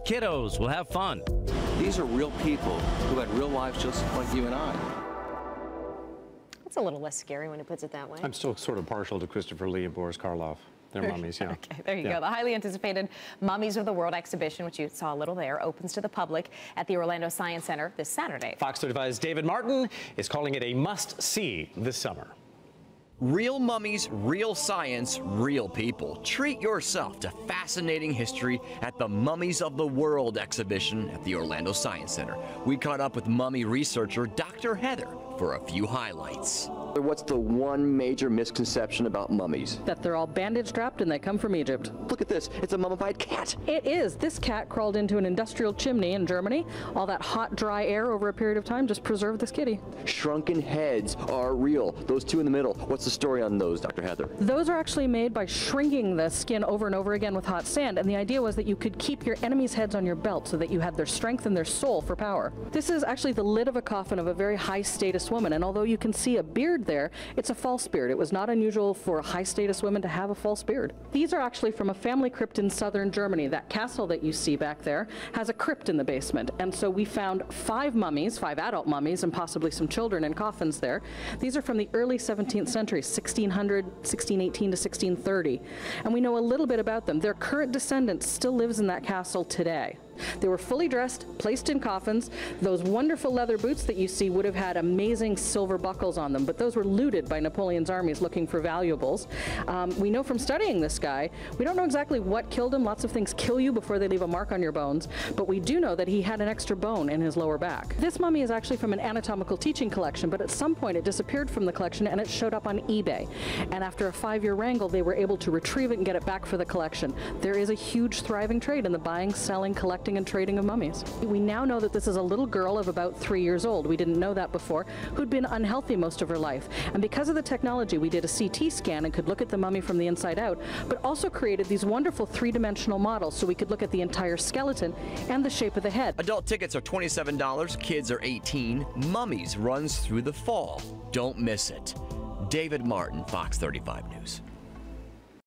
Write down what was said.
kiddos will have fun. These are real people who had real lives just like you and I. It's a little less scary when he puts it that way. I'm still sort of partial to Christopher Lee and Boris Karloff. They're mummies, yeah. Okay, there you go. The highly anticipated Mummies of the World exhibition, which you saw a little there, opens to the public at the Orlando Science Center this Saturday. Fox 35's David Martin is calling it a must-see this summer. Real mummies, real science, real people. Treat yourself to fascinating history at the Mummies of the World exhibition at the Orlando Science Center. We caught up with mummy researcher Dr. Heather for a few highlights. What's the one major misconception about mummies? That they're all bandage strapped and they come from Egypt. Look at this, it's a mummified cat. It is. This cat crawled into an industrial chimney in Germany. All that hot, dry air over a period of time just preserved this kitty. Shrunken heads are real. Those two in the middle, what's the story on those, Dr. Heather? Those are actually made by shrinking the skin over and over again with hot sand, and the idea was that you could keep your enemies' heads on your belt so that you had their strength and their soul for power. This is actually the lid of a coffin of a very high-status woman, and although you can see a beard there, it's a false beard. It was not unusual for high-status women to have a false beard. These are actually from a family crypt in southern Germany. That castle that you see back there has a crypt in the basement, and so we found 5 mummies, 5 adult mummies, and possibly some children in coffins there. These are from the early 17th century, 1600, 1618 to 1630, and we know a little bit about them. Their current descendant still lives in that castle today. They were fully dressed, placed in coffins. Those wonderful leather boots that you see would have had amazing silver buckles on them, but those were looted by Napoleon's armies looking for valuables. We know from studying this guy, we don't know exactly what killed him. Lots of things kill you before they leave a mark on your bones, but we do know that he had an extra bone in his lower back. This mummy is actually from an anatomical teaching collection, but at some point it disappeared from the collection and it showed up on eBay. And after a 5-year wrangle, they were able to retrieve it and get it back for the collection. There is a huge thriving trade in the buying, selling, collecting, and trading of mummies. We now know that this is a little girl of about 3 years old. We didn't know that before, who'd been unhealthy most of her life. And because of the technology, we did a CT scan and could look at the mummy from the inside out, but also created these wonderful 3-dimensional models so we could look at the entire skeleton and the shape of the head. Adult tickets are $27, kids are $18. Mummies runs through the fall. Don't miss it. David Martin, Fox 35 News.